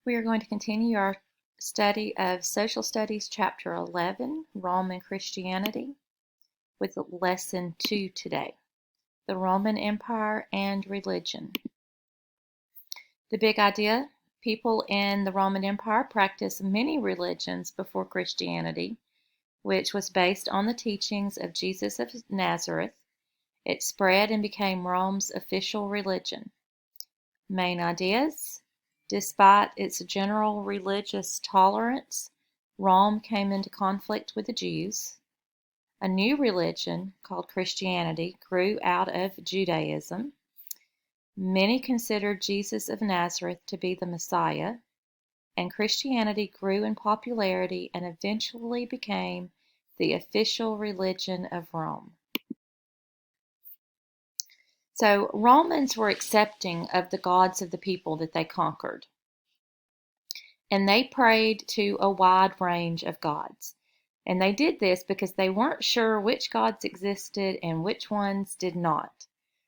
We are going to continue our study of Social Studies, Chapter 11, Roman Christianity, with Lesson 2 today, the Roman Empire and Religion. The big idea: people in the Roman Empire practiced many religions before Christianity, which was based on the teachings of Jesus of Nazareth. It spread and became Rome's official religion. Main ideas: despite its general religious tolerance, Rome came into conflict with the Jews. A new religion, called Christianity, grew out of Judaism. Many considered Jesus of Nazareth to be the Messiah, and Christianity grew in popularity and eventually became the official religion of Rome. So Romans were accepting of the gods of the people that they conquered. And they prayed to a wide range of gods. And they did this because they weren't sure which gods existed and which ones did not.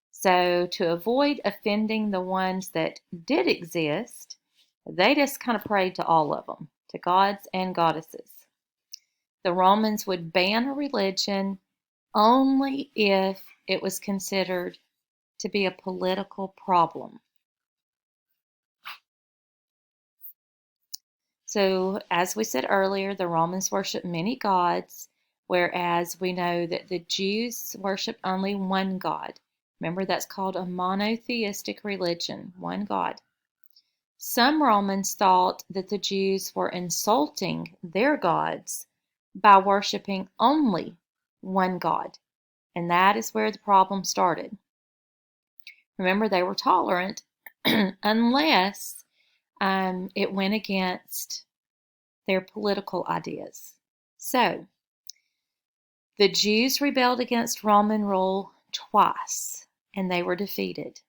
So to avoid offending the ones that did exist, they just kind of prayed to all of them, to gods and goddesses. The Romans would ban a religion only if it was considered to be a political problem. So, as we said earlier, the Romans worshiped many gods, whereas we know that the Jews worshiped only one God. Remember, that's called a monotheistic religion, one God. Some Romans thought that the Jews were insulting their gods by worshiping only one God, and that is where the problem started. Remember, they were tolerant unless it went against their political ideas. So, the Jews rebelled against Roman rule twice, and they were defeated.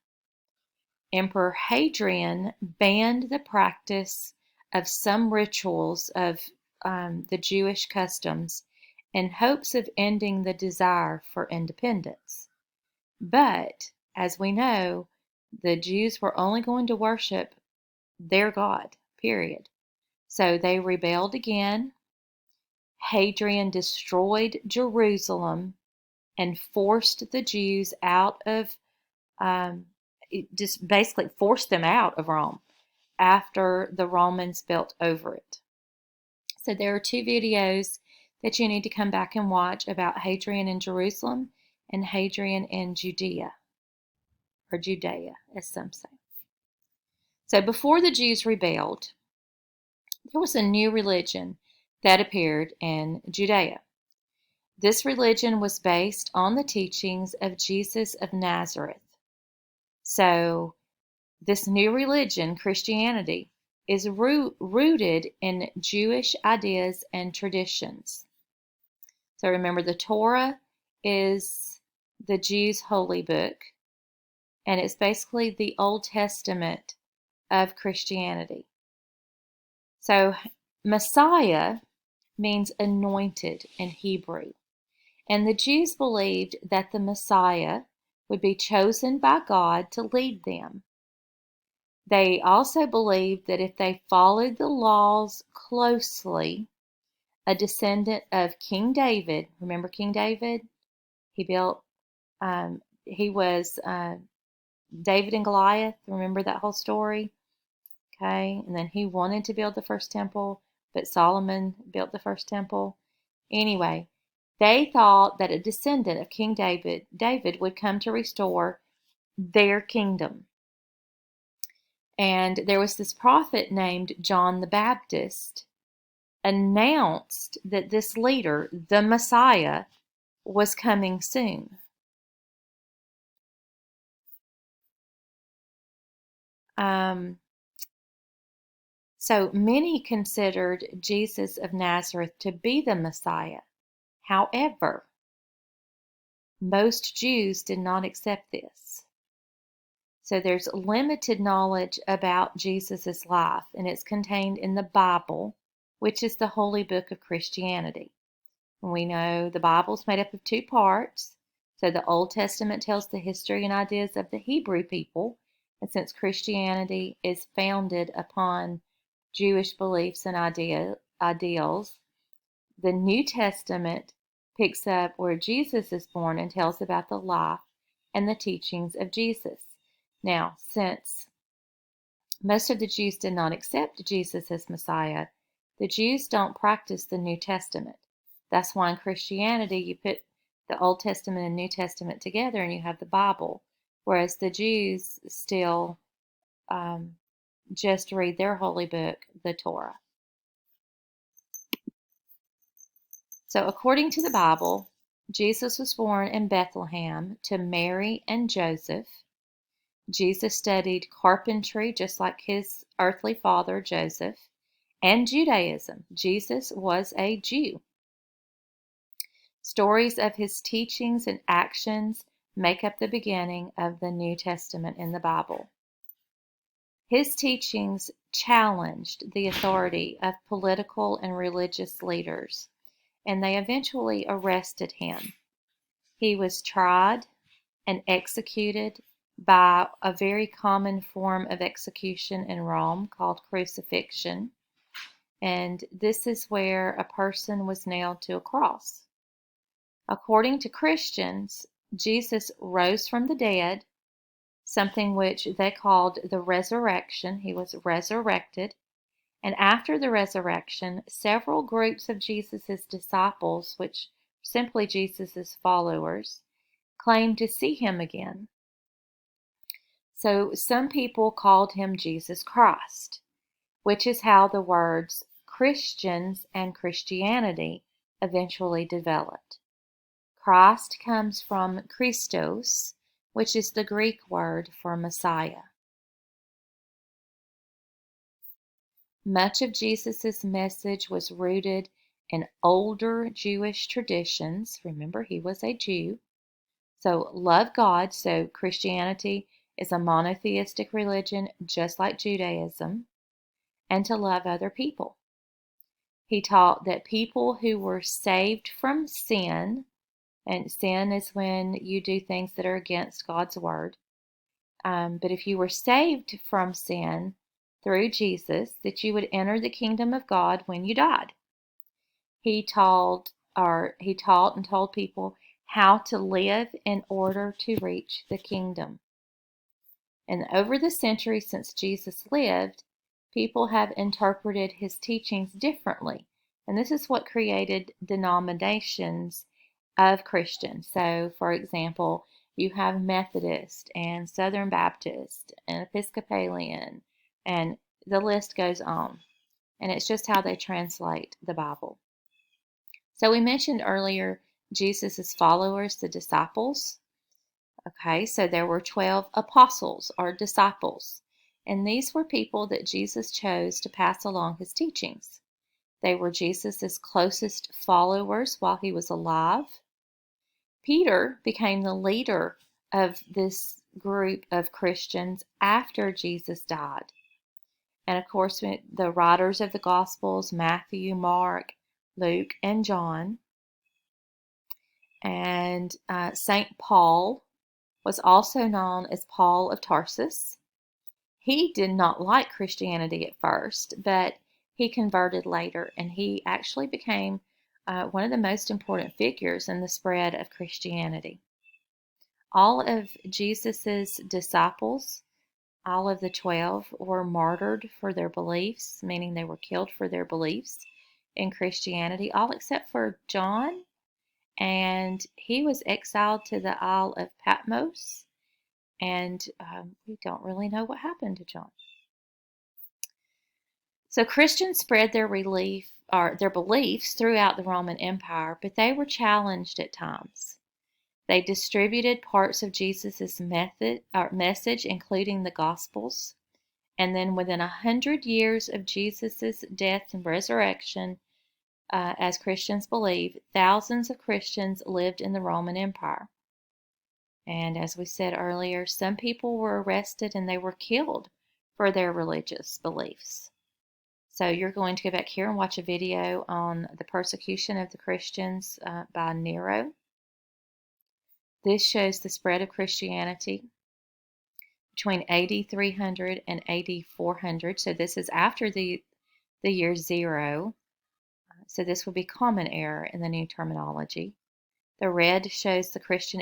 Emperor Hadrian banned the practice of some rituals of the Jewish customs in hopes of ending the desire for independence. But, as we know, the Jews were only going to worship their God, period. So they rebelled again. Hadrian destroyed Jerusalem and forced the Jews out of, just basically forced them out of Rome after the Romans built over it. So there are two videos that you need to come back and watch about Hadrian in Jerusalem and Hadrian in Judea, or Judea, as some say. So before the Jews rebelled, there was a new religion that appeared in Judea. This religion was based on the teachings of Jesus of Nazareth. So this new religion, Christianity, is rooted in Jewish ideas and traditions. So remember, the Torah is the Jews' holy book, and it's basically the Old Testament of Christianity. So Messiah means anointed in Hebrew, and the Jews believed that the Messiah would be chosen by God to lead them. They also believed that if they followed the laws closely, a descendant of King David, remember King David? He was David and Goliath, remember that whole story? Okay, and then he wanted to build the first temple, but Solomon built the first temple. Anyway, they thought that a descendant of King David would come to restore their kingdom. And there was this prophet named John the Baptist, announced that this leader, the Messiah, was coming soon. So many considered Jesus of Nazareth to be the Messiah. However, most Jews did not accept this. So there's limited knowledge about Jesus' life, and it's contained in the Bible, which is the holy book of Christianity. And we know the Bible is made up of two parts. So the Old Testament tells the history and ideas of the Hebrew people, and since Christianity is founded upon Jewish beliefs and ideals. The New Testament picks up where Jesus is born and tells about the life and the teachings of Jesus. Now, since most of the Jews did not accept Jesus as Messiah, the Jews don't practice the New Testament. That's why in Christianity you put the Old Testament and New Testament together and you have the Bible, whereas the Jews still just read their holy book, the Torah. So according to the Bible, Jesus was born in Bethlehem to Mary and Joseph. Jesus studied carpentry just like his earthly father, Joseph, and Judaism. Jesus was a Jew. Stories of his teachings and actions make up the beginning of the New Testament in the Bible. His teachings challenged the authority of political and religious leaders, and they eventually arrested him. He was tried and executed by a very common form of execution in Rome called crucifixion. And this is where a person was nailed to a cross. According to Christians, Jesus rose from the dead, something which they called the resurrection. He was resurrected. And after the resurrection, several groups of Jesus' disciples, which simply Jesus' followers, claimed to see him again. So some people called him Jesus Christ, which is how the words Christians and Christianity eventually developed. Christ comes from Christos, which is the Greek word for Messiah. Much of Jesus' message was rooted in older Jewish traditions. Remember, he was a Jew. So love God. So Christianity is a monotheistic religion just like Judaism, and to love other people. He taught that people who were saved from sin, and sin is when you do things that are against God's word, but if you were saved from sin through Jesus, that you would enter the kingdom of God when you died. He taught and told people how to live in order to reach the kingdom. And over the centuries since Jesus lived, people have interpreted his teachings differently. And this is what created denominations of Christians. So, for example, you have Methodist and Southern Baptist and Episcopalian, and the list goes on. And it's just how they translate the Bible. So we mentioned earlier Jesus' followers, the disciples. Okay, so there were 12 apostles or disciples, and these were people that Jesus chose to pass along his teachings. They were Jesus' closest followers while he was alive. Peter became the leader of this group of Christians after Jesus died. And of course, the writers of the Gospels, Matthew, Mark, Luke, and John. And St. Paul was also known as Paul of Tarsus. He did not like Christianity at first, but he converted later, and he actually became one of the most important figures in the spread of Christianity. All of Jesus's disciples, all of the 12, were martyred for their beliefs, meaning they were killed for their beliefs in Christianity, all except for John, and he was exiled to the Isle of Patmos, and we don't really know what happened to John. So Christians spread their beliefs throughout the Roman Empire, but they were challenged at times. They distributed parts of Jesus' message, including the Gospels. And then within 100 years of Jesus' death and resurrection, as Christians believe, thousands of Christians lived in the Roman Empire. And as we said earlier, some people were arrested and they were killed for their religious beliefs. So you're going to go back here and watch a video on the persecution of the Christians by Nero. This shows the spread of Christianity between AD 300 and AD 400. So this is after the the year 0. So this would be common era in the new terminology. The red shows the Christian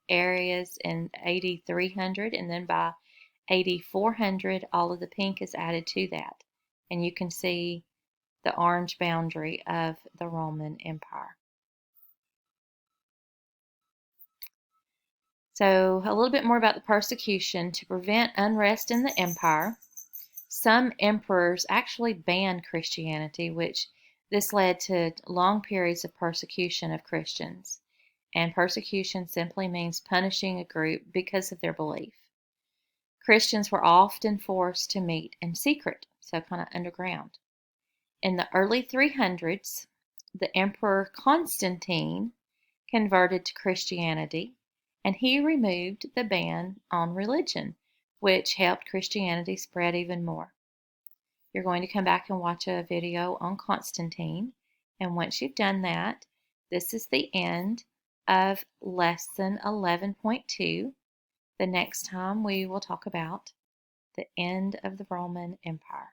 areas in AD 300, and then by AD 400, all of the pink is added to that. And you can see the orange boundary of the Roman Empire. So a little bit more about the persecution. To prevent unrest in the empire, some emperors actually banned Christianity, which this led to long periods of persecution of Christians. And persecution simply means punishing a group because of their belief. Christians were often forced to meet in secret, so kind of underground. In the early 300s, the Emperor Constantine converted to Christianity, and he removed the ban on religion, which helped Christianity spread even more. You're going to come back and watch a video on Constantine, and once you've done that, this is the end of lesson 11.2. The next time we will talk about the end of the Roman Empire.